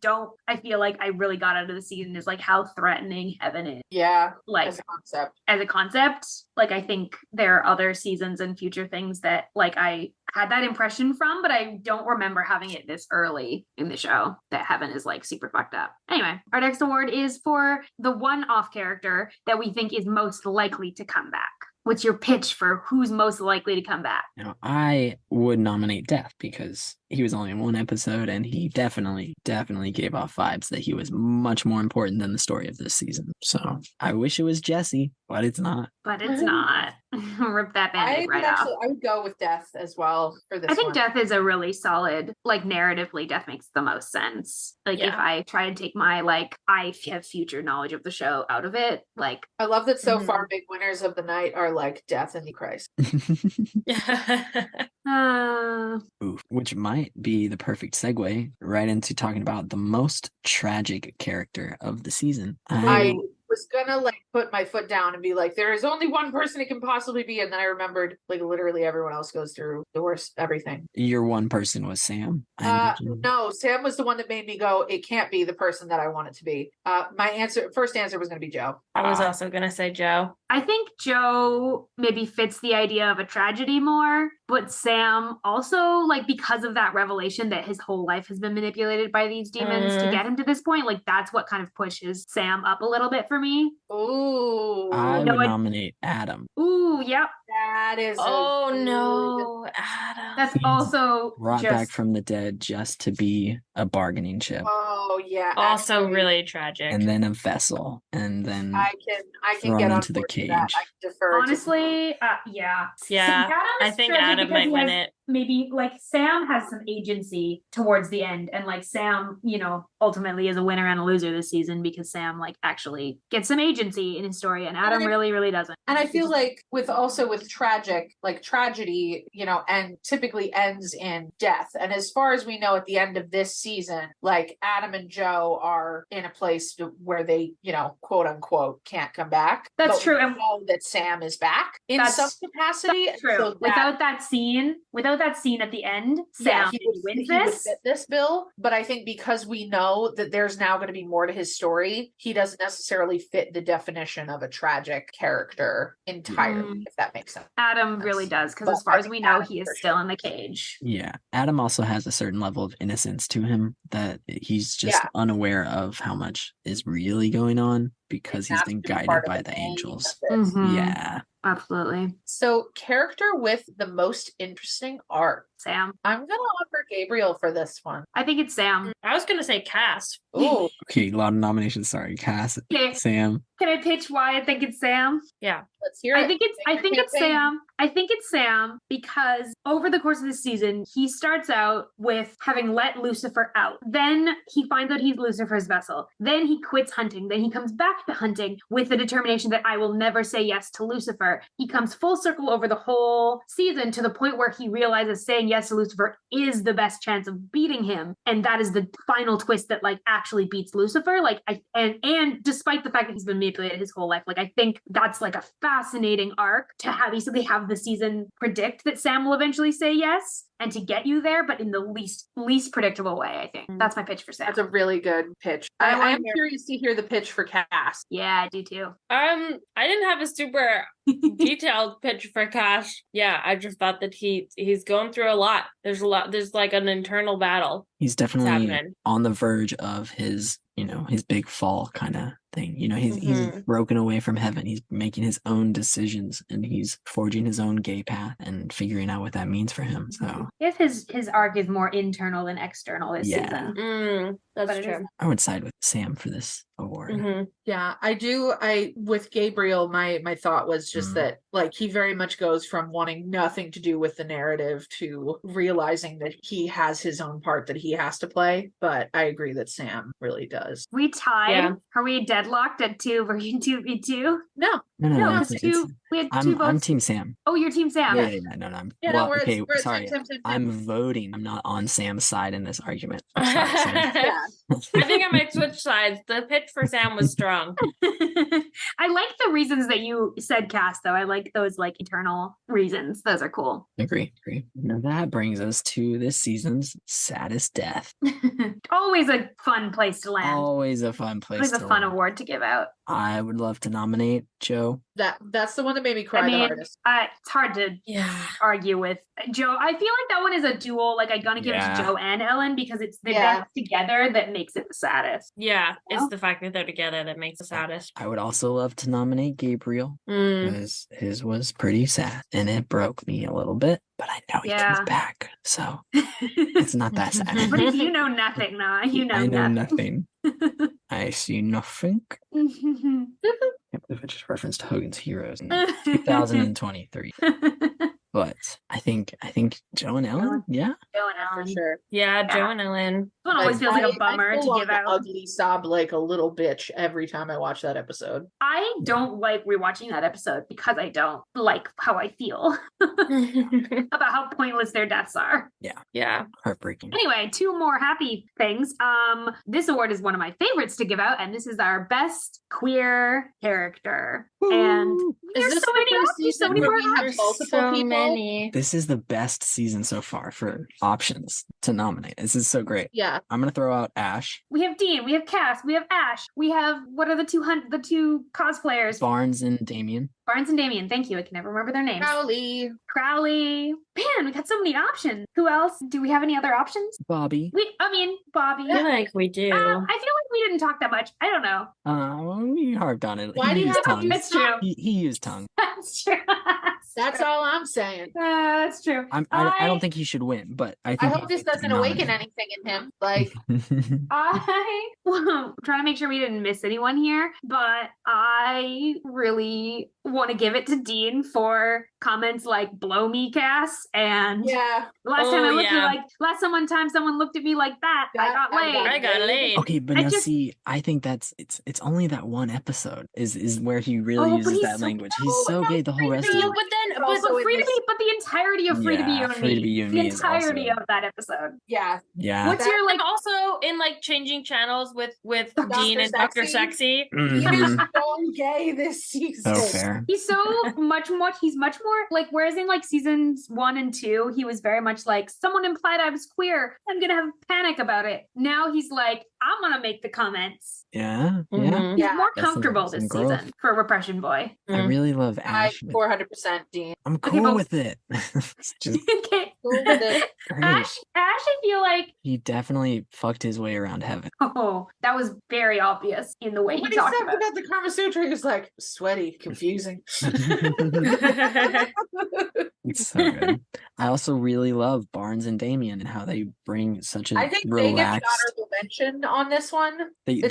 feel like I really got out of the season is like how threatening heaven is. Yeah. Like as a concept. Like I think there are other seasons and future things that like I had that impression from, but I don't remember having it this early in the show that heaven is like super fucked up. Anyway, our next award is for the one-off character that we think is most likely to come back. What's your pitch for who's most likely to come back? Now, I would nominate Death because he was only in 1 episode and he definitely gave off vibes that he was much more important than the story of this season. So I wish it was Jesse, but it's not. Rip that band-aid right off. I would go with Death as well for this. I think Death is a really solid, like narratively, Death makes the most sense. Like if I try to take my I have future knowledge of the show out of it, like I love that so far big winners of the night are like Death and the Christ. Which might be the perfect segue right into talking about the most tragic character of the season. I was gonna put my foot down and be like, there is only one person it can possibly be, and then I remembered literally everyone else goes through the worst everything. Your one person was Sam. No, Sam was the one that made me go, it can't be the person that I want it to be. My first answer was gonna be Joe. I was also gonna say Joe. I think Joe maybe fits the idea of a tragedy more, but Sam also, because of that revelation that his whole life has been manipulated by these demons to get him to this point, that's what kind of pushes Sam up a little bit for me. Ooh. I would nominate Adam. Ooh, yep. That is no, Adam. That's also brought back from the dead just to be a bargaining chip. Oh yeah. Also really tragic. And then a vessel. And then I can get into the cage. I defer honestly, yeah. Yeah. I think Adam might win it. Maybe Sam has some agency towards the end, and Sam, ultimately is a winner and a loser this season because Sam actually gets some agency in his story, and Adam really doesn't. And I feel with tragedy, and typically ends in death. And as far as we know, at the end of this season, Adam and Joe are in a place where they, quote unquote, can't come back. That's true. And we know that Sam is back in some capacity. That's true. Without that scene like that scene at the end. Sam wins this. Would fit this bill, but I think because we know that there's now going to be more to his story, he doesn't necessarily fit the definition of a tragic character entirely, if that makes sense. Adam really does, because as far as we know, he is still in the cage. Yeah. Adam also has a certain level of innocence to him that he's just unaware of how much is really going on because he's been guided by the angels. Yeah. Absolutely. So, character with the most interesting arc. Sam. I'm gonna offer Gabriel for this one. I think it's Sam. I was gonna say Cass. Ooh. Okay, a lot of nominations. Sorry, Cass. Okay. Sam. Can I pitch why I think it's Sam? Yeah. Let's hear it. I think it's Sam. I think it's Sam because over the course of this season, he starts out with having let Lucifer out. Then he finds out he's Lucifer's vessel. Then he quits hunting. Then he comes back to hunting with the determination that I will never say yes to Lucifer. He comes full circle over the whole season to the point where he realizes saying yes to Lucifer is the best chance of beating him. And that is the final twist that like actually beats Lucifer. Like and despite the fact that he's been manipulated his whole life, like I think that's like a fascinating arc to have basically have the season predict that Sam will eventually say yes and to get you there, but in the least predictable way. I think that's my pitch for Sam. That's a really good pitch. I am curious to hear the pitch for Cass. Yeah, I do too. I didn't have a super detailed pitch for Cass. Yeah, I just thought that he's going through a lot. There's like an internal battle. He's definitely on the verge of his big fall kind of thing. He's broken away from heaven. He's making his own decisions and he's forging his own gay path and figuring out what that means for him. So if his arc is more internal than external this season. That's true. I would side with Sam for this award. Yeah, I do. With Gabriel, my thought was just that like he very much goes from wanting nothing to do with the narrative to realizing that he has his own part that he has to play. But I agree that Sam really does. We tied. Yeah. Are we deadlocked at 2v2? No. We had two votes. I'm Team Sam. Oh, you're Team Sam. No. We're sorry. Sam. I'm voting. I'm not on Sam's side in this argument. Sorry, Sam. I think I might switch sides. The pitch for Sam was strong. I like the reasons that you said, Cass, though. I like those like eternal reasons. Those are cool. Agree. Now that brings us to this season's saddest death. Always a fun place to land. Always a fun fun award to give out. I would love to nominate Joe. That's the one that made me cry the hardest. It's hard to argue with Joe. I feel like that one is a duel. Like I'm gonna give it to Joe and Ellen because it's the death together that makes it the saddest. Yeah, it's the fact that they're together that makes it saddest. I would also love to nominate Gabriel because his was pretty sad and it broke me a little bit. But I know he comes back, so it's not that sad. But you know nothing, Noah. I know nothing. I see nothing. Can't believe I just referenced Hogan's Heroes in 2023. But I think Joe and Ellen, Joe and Ellen, for sure. Yeah, Joe and Ellen. One always feels like a bummer to give out. Ugly sob like a little bitch every time I watch that episode. I don't like rewatching that episode because I don't like how I feel about how pointless their deaths are. Yeah. Heartbreaking. Anyway, two more happy things. This award is one of my favorites to give out, and this is our best queer character. And there's so many more options. This is the best season so far for options to nominate. This is so great. Yeah. I'm gonna throw out Ash. We have Dean, we have Cass, we have Ash, we have what are the two cosplayers? Barnes and Damien. Thank you. I can never remember their names. Crowley. Man, we got so many options. Who else? Do we have any other options? Bobby. Bobby. I feel like we do. I feel like we didn't talk that much. I don't know. We harped on it. Why do you have tongue? That's true. He used tongue. That's true. That's all I'm saying. That's true. I don't think he should win, but I hope this doesn't awaken anything in him. Like I'm trying to make sure we didn't miss anyone here, but I really want to give it to Dean for comments like "blow me, Cass," and last time someone looked at me like that, I got laid. Okay, but see, I think it's only that one episode is where he really uses that language. He's so gay the whole rest of it. But Free to Be, but the entirety of Free to Be You and Free to Be Me. You and The Me is entirety also... of that episode. Yeah. What's your like? And also in like changing channels with Dean and Dr. Dr. Sexy. He is so gay this season. So fair. He's so much more. He's much more like. Whereas in like seasons 1 and 2, he was very much like, someone implied I was queer. I'm gonna have a panic about it. Now he's like, I'm gonna make the comments. Yeah. He's more comfortable this season for Repression Boy. I really love Ash. 400% Dean. I'm cool with it. Just okay. Cool with it. Ash, I feel like he definitely fucked his way around heaven. Oh, that was very obvious in the way he talked about the Kama Sutra. He was like, sweaty, confusing. It's so good. I also really love Barnes and Damien and how they bring such a I think relaxed... they get an honorable mention on this one. They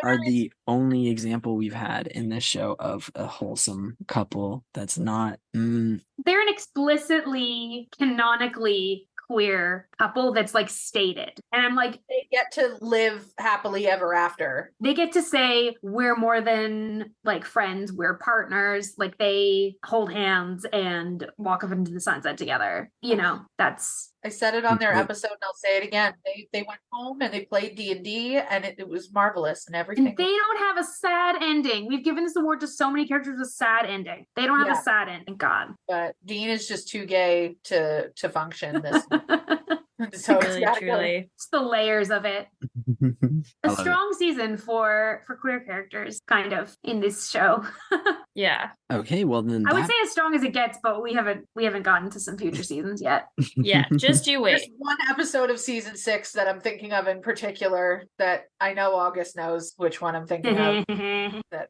are the only example we've had in this show of a wholesome couple that's not... They're an explicitly, canonically queer couple that's like stated. And I'm like, they get to live happily ever after. They get to say, we're more than like friends, we're partners. Like they hold hands and walk up into the sunset together. You know, that's... I said it on their episode and I'll say it again. They went home and they played D&D and it was marvelous and everything. And they don't have a sad ending. We've given this award to so many characters with a sad ending. They don't have a sad ending. Thank God. But Dean is just too gay to function this. So truly. It's the layers of it. A strong season for queer characters, kind of, in this show. Yeah. Okay, well then I would say as strong as it gets, but we haven't gotten to some future seasons yet. Yeah, just you wait. There's one episode of season 6 that I'm thinking of in particular that I know August knows which one I'm thinking of. That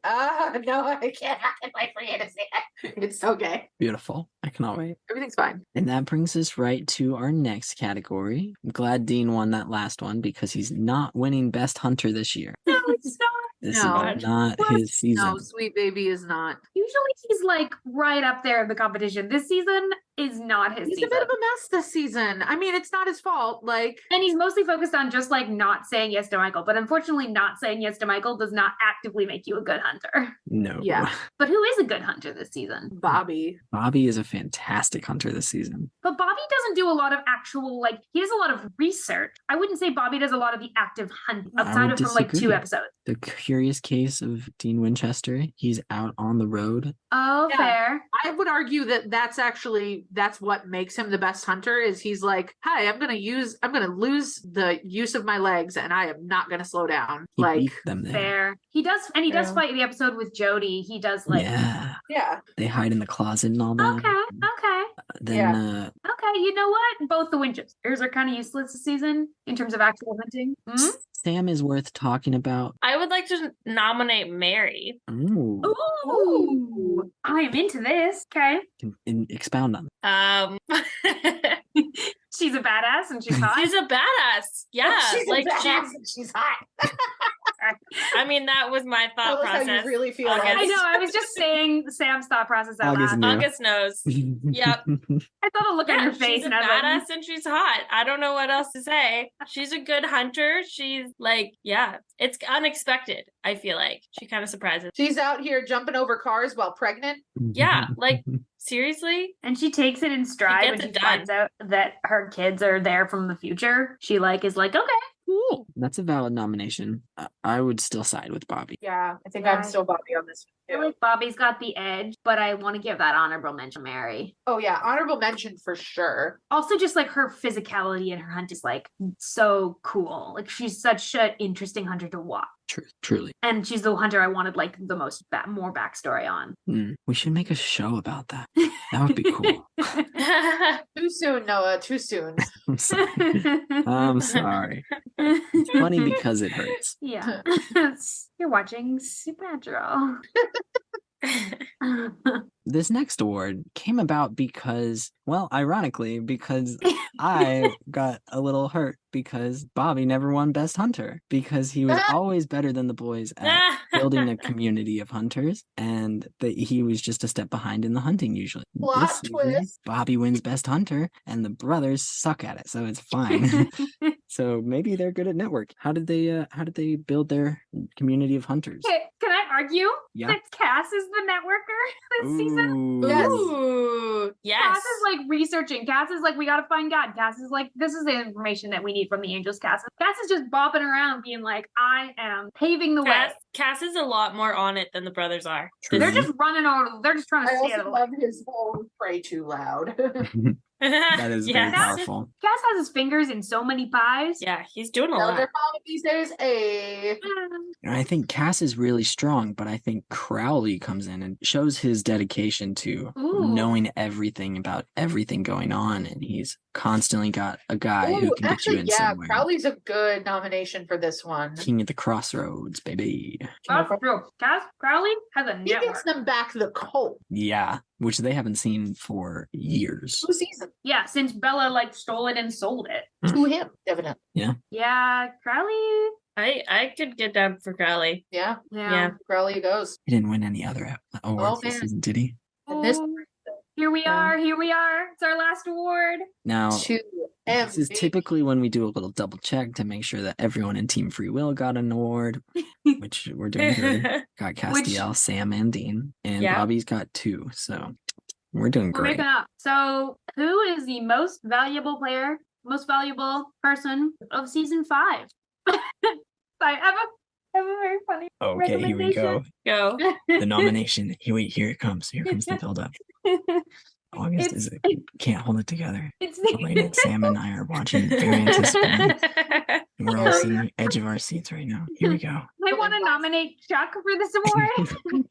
no, I can't wait for you to see it. It's so gay. Beautiful. I cannot wait. Everything's fine. And that brings us right to our next category. I'm glad Dean won that last one because he's not winning Best Hunter this year. No, it's not. This is not his season. No, Sweet Baby is not. Usually he's like right up there in the competition. This season is not his season. He's a bit of a mess this season. I mean, it's not his fault. And he's mostly focused on just like not saying yes to Michael. But unfortunately, not saying yes to Michael does not actively make you a good hunter. No. Yeah. But who is a good hunter this season? Bobby. Bobby is a fantastic hunter this season. But Bobby doesn't do a lot of actual, he does a lot of research. I wouldn't say Bobby does a lot of the active hunting outside of from 2 episodes. The Curious Case of Dean Winchester. He's out on the road. Oh, yeah. Fair. I would argue that that's what makes him the best hunter is he's like, hi, I'm going to lose the use of my legs and I am not going to slow down. He beat them there. Fair. He does fight the episode with Jody. He does Yeah. They hide in the closet and all that. Okay. Okay, you know what? Both the Winchesters are kind of useless this season in terms of actual hunting. Mm-hmm. Sam is worth talking about. I would like to nominate Mary. Ooh. I am into this. Okay. Expound on it. She's a badass and she's hot. She's a badass. Yeah. She's hot. I mean, that was my thought process. How you really feel. I know. I was just saying Sam's thought process out loud. August knows. Yep. I thought a look on her face. She's a badass and she's hot. I don't know what else to say. She's a good hunter. She's it's unexpected. I feel like she kind of surprises. She's out here jumping over cars while pregnant. Yeah, seriously. And she takes it in stride when she finds out that her kids are there from the future. She is like, okay. Cool. That's a valid nomination. I would still side with Bobby. Yeah, I think I'm still Bobby on this one too. I feel like Bobby's got the edge, but I want to give that honorable mention to Mary. Oh yeah, honorable mention for sure. Also, just her physicality and her hunt is so cool. She's such an interesting hunter to watch. Truly. And she's the hunter I wanted the most more backstory on. We should make a show about that. That would be cool. Too soon, Noah. Too soon. I'm sorry. It's funny because it hurts. Yeah. You're watching Supernatural. This next award came about because I got a little hurt because Bobby never won Best Hunter because he was always better than the boys at building a community of hunters, and he was just a step behind in the hunting usually. Plot twist. Bobby wins Best Hunter, and the brothers suck at it, so it's fine. So maybe they're good at network. How did they build their community of hunters? Can I argue Yeah. that Cass is the networker this season? season? Yes. Ooh, yes. Cass is like researching. Cass is like, we gotta find God. Cass is like, this is the information that we need from the angels. Cass is just bopping around being like, I am paving the way. Cass is a lot more on it than the brothers are. They're just running over. They're just trying to stay out of the way. I also love his whole pray too loud. That is very powerful. Cass has his fingers in so many pies. Yeah, he's doing a lot. They're calling these days I think Cass is really strong, but I think Crowley comes in and shows his dedication to knowing everything about everything going on, and he's constantly got a guy who can get you in somewhere. Crowley's a good nomination for this one. King at the Crossroads, baby. That's true. Crowley has a network. He gets them back the cult. Yeah, which they haven't seen for years. 2 seasons. Yeah, since Bella like stole it and sold it. To him, definitely. Yeah. Yeah, Crowley. I could get down for Crowley. Yeah. Yeah. Crowley goes. He didn't win any other awards this season, did he? And this Here we are. It's our last award. Now, to this is typically when we do a little double check to make sure that everyone in Team Free Will got an award, which we're doing good. Got Castiel, Sam, and Dean, and Bobby's got 2, so we're doing great. We're making up. So, who is the most valuable player, most valuable person of season 5? I have a very funny Okay, here we go. Go. The nomination. Here it comes. Here comes the build-up. August can't hold it together. Elena, Sam, and I are watching very anticipating. And we're all sitting on the edge of our seats right now. Here we go. I want to nominate Chuck for this award.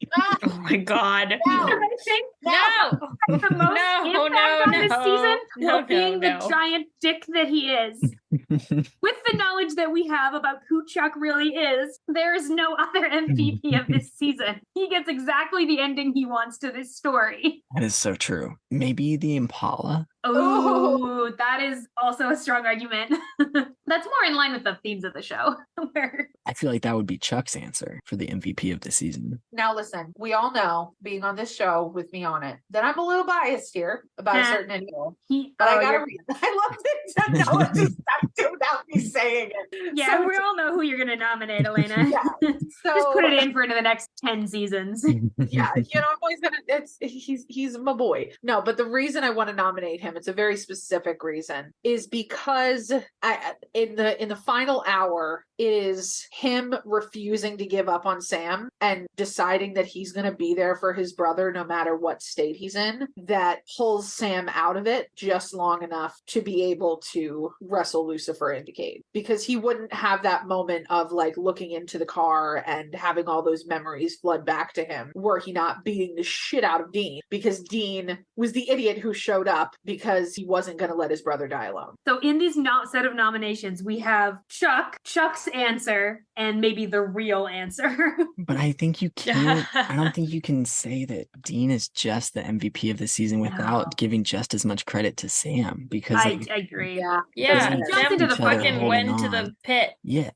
Oh my God. I think the most impact on this season being the giant dick that he is. With the knowledge that we have about who Chuck really is, there is no other MVP of this season. He gets exactly the ending he wants to this story. That is so true. Maybe the Impala. Oh, that is also a strong argument. That's more in line with the themes of the show. I feel like that would be Chuck's answer for the MVP of the season. Now, listen, we all know, being on this show with me on it, that I'm a little biased here about a certain individual. But I gotta read. I love it to know it just without me saying it. Yeah, so we all know who you're going to nominate, Elena. Yeah. So, just put it in for the next 10 seasons. Yeah, I'm always gonna. He's my boy. No, but the reason I want to nominate him, it's a very specific reason, is because in the final hour is him refusing to give up on Sam and deciding that he's going to be there for his brother no matter what state he's in, that pulls Sam out of it just long enough to be able to wrestle Lucifer into Cage, because he wouldn't have that moment of like looking into the car and having all those memories flood back to him were he not beating the shit out of Dean, because Dean was the idiot who showed up because he wasn't going to let his brother die alone. So in these set of nominations, we have Chuck's answer, and maybe the real answer. But I think you can't. I don't think you can say that Dean is just the MVP of the season without giving just as much credit to Sam, because I agree. Yeah. He jumped into the fucking went to the pit. Yeah,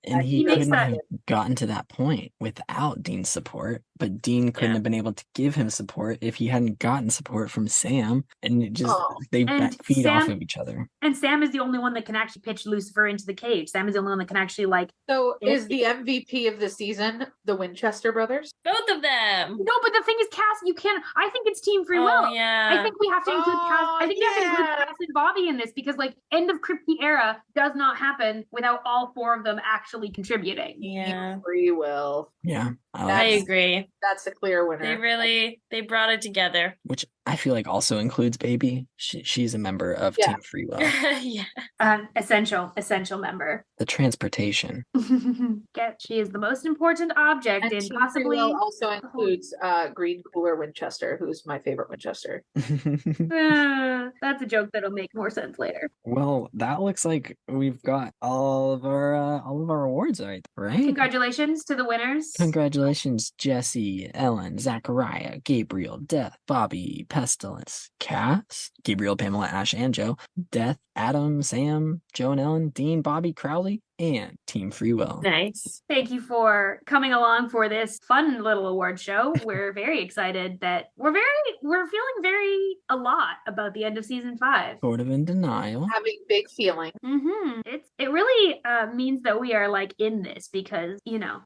and he couldn't have gotten to that point without Dean's support. But Dean couldn't have been able to give him support if he hadn't gotten support from Sam, and it just they feed off of each other. And Sam is the only one that can actually pitch Lucifer into the cage. Sam is the only one that can actually like. So is the MVP of the season the Winchester brothers? Both of them. No, but the thing is, Cass, you can't. I think it's Team Free Will. Yeah. I think we have to include Cass. I think we have to include Cass and Bobby in this, because like end of Kripke era does not happen without all 4 of them actually contributing. Yeah. Free Will. Yeah. I agree. That's a clear winner. They brought it together. Which I feel like also includes Baby. She's a member of Team Free Will. Essential member. The transportation. She is the most important object and in Team possibly. Free Will also includes Green Cooler Winchester, who's my favorite Winchester. That's a joke that'll make more sense later. Well, that looks like we've got all of our awards right? Congratulations to the winners. Congratulations, Jesse, Ellen, Zachariah, Gabriel, Death, Bobby, Pestilence, Cass, Gabriel, Pamela, Ash, and Joe, Death, Adam, Sam, Joe and Ellen, Dean, Bobby, Crowley, and Team Free Will. Nice. Thank you for coming along for this fun little award show. We're very excited that we're feeling very a lot about the end of season 5. Sort of in denial. Having big feeling. Mm-hmm. It really means that we are like in this, because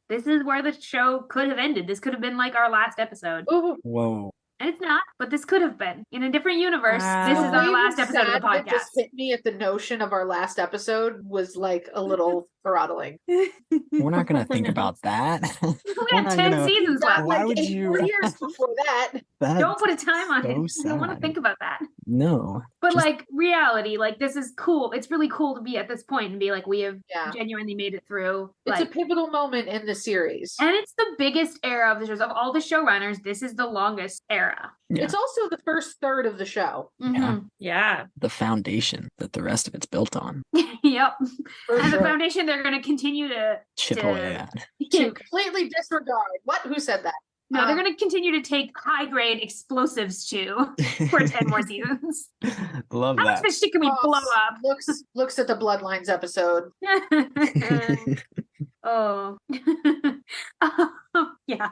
this is where the show could have ended. This could have been like our last episode. Ooh. Whoa. And it's not, but this could have been. In a different universe, this is our last episode of the podcast. Just hit me at the notion of our last episode was like a little throttling. We're not going to think about that. We had 10 seasons left. Why would you? 4 years before that. Don't put a time on it. Sad. I don't want to think about that. No. But like reality, like this is cool. It's really cool to be at this point and be like, we have genuinely made it through. It's a pivotal moment in the series. And it's the biggest era of the shows. Of all the showrunners, this is the longest era. Yeah. It's also the first third of the show. Mm-hmm. Yeah. The foundation that the rest of it's built on. Yep. The foundation they're going to continue to chip away at. To completely disregard. What? Who said that? No, they're going to continue to take high-grade explosives to for 10 more seasons. Love How that. much fish can we blow up? Looks at the Bloodlines episode. Oh. Yeah.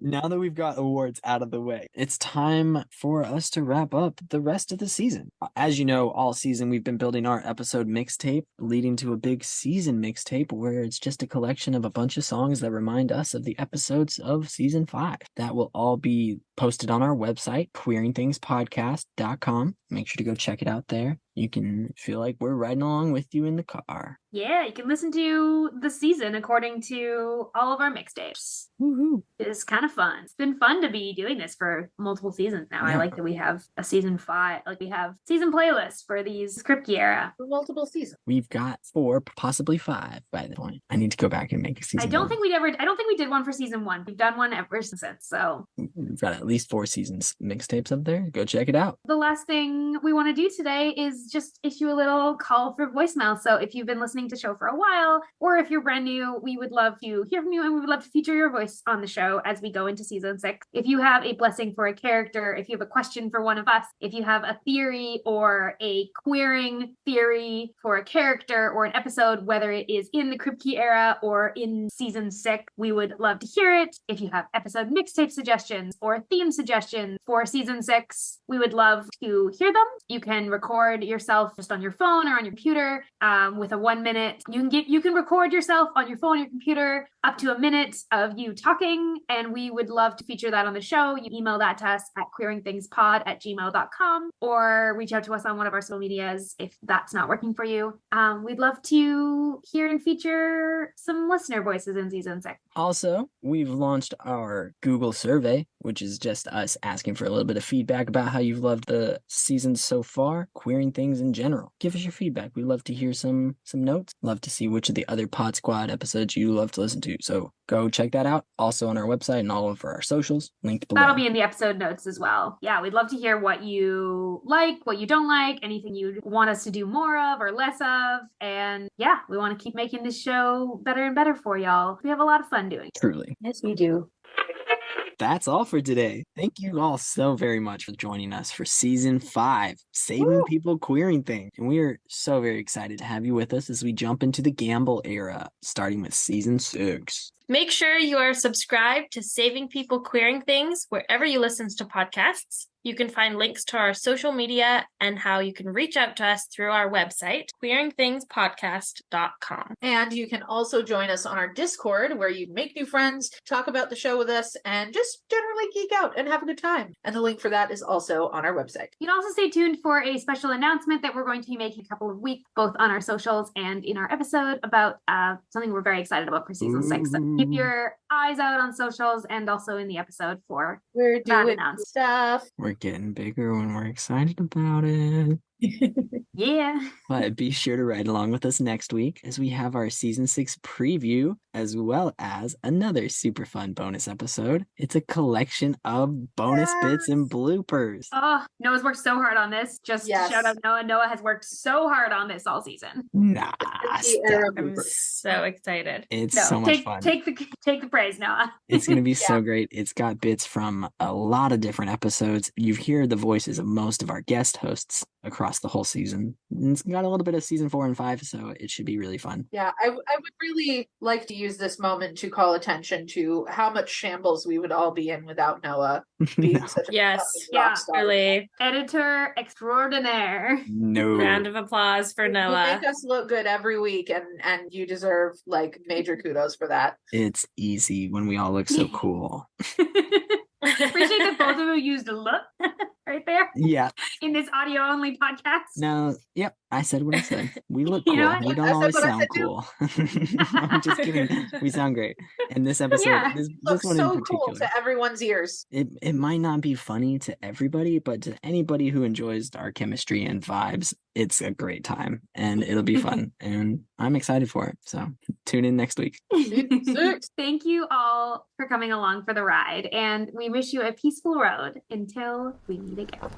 Now that we've got awards out of the way, it's time for us to wrap up the rest of the season. As you know, all season we've been building our episode mixtape, leading to a big season mixtape where it's just a collection of a bunch of songs that remind us of the episodes of season 5. That will all be posted on our website, queeringthingspodcast.com. Make sure to go check it out there. You can feel like we're riding along with you in the car. Yeah, you can listen to the season according to all of our mixtapes. Woohoo. It's kind of fun. It's been fun to be doing this for multiple seasons now. Yeah. I like that we have a season 5. Like we have season playlists for these Kripke era. For multiple seasons. We've got 4, possibly 5 by the point. I need to go back and make a season. I don't think we did one for season 1. We've done one ever since, so. We've got at least 4 seasons mixtapes up there. Go check it out. The last thing we want to do today is just issue a little call for voicemail. So if you've been listening to the show for a while, or if you're brand new, we would love to hear from you and we would love to feature your voice on the show as we go into season 6. If you have a blessing for a character, if you have a question for one of us, if you have a theory or a queering theory for a character or an episode, whether it is in the Kripke era or in season 6, we would love to hear it. If you have episode mixtape suggestions or theme suggestions for season 6, we would love to hear them. You can record yourself just on your phone or on your computer with a 1 minute. You can record yourself on your phone or your computer up to a minute of you talking, and we would love to feature that on the show. You email that to us at queeringthingspod@gmail.com or reach out to us on one of our social medias if that's not working for you. We'd love to hear and feature some listener voices in season 6. Also, we've launched our Google survey, which is just us asking for a little bit of feedback about how you've loved the season so far, queering things in general. Give us your feedback. We'd love to hear some notes. Love to see which of the other Pod Squad episodes you love to listen to. So go check that out. Also on our website and all over our socials, linked below. That'll be in the episode notes as well. Yeah, we'd love to hear what you like, what you don't like, anything you want us to do more of or less of. And yeah, we want to keep making this show better and better for y'all. We have a lot of fun doing it. Truly. Yes, we do. That's all for today. Thank you all so very much for joining us for season 5, Saving People Queering Things. And we are so very excited to have you with us as we jump into the Gambl era, starting with season 6. Make sure you are subscribed to Saving People Queering Things wherever you listen to podcasts. You can find links to our social media and how you can reach out to us through our website, queeringthingspodcast.com. And you can also join us on our Discord, where you make new friends, talk about the show with us, and just generally geek out and have a good time. And the link for that is also on our website. You can also stay tuned for a special announcement that we're going to be making a couple of weeks, both on our socials and in our episode, about something we're very excited about for season 6. So keep your eyes out on socials and also in the episode for we're doing stuff. We're getting bigger when we're excited about it. Yeah. But be sure to ride along with us next week as we have our season 6 preview, as well as another super fun bonus episode. It's a collection of bonus bits and bloopers. Oh, Noah's worked so hard on this. Just shout out Noah. Noah has worked so hard on this all season. Nah, I'm so excited. It's so much fun. Take the praise, Noah. It's going to be so great. It's got bits from a lot of different episodes. You hear the voices of most of our guest hosts across the whole season. And it's got a little bit of season 4 and 5, so it should be really fun. Yeah, I would really like to use this moment to call attention to how much shambles we would all be in without Noah being such a rock star. Really. Editor extraordinaire. No. Round of applause for Noah. You make us look good every week, and you deserve like major kudos for that. It's easy when we all look so cool. Appreciate that both of you used look right there. Yeah. In this audio only podcast. No, yep. I said what I said. We look cool. We don't always sound cool. I'm just kidding. We sound great. And this episode, this one so in particular, cool to everyone's ears. It might not be funny to everybody, but to anybody who enjoys our chemistry and vibes, it's a great time and it'll be fun. And I'm excited for it. So tune in next week. Thank you all for coming along for the ride. And we wish you a peaceful road until we meet again.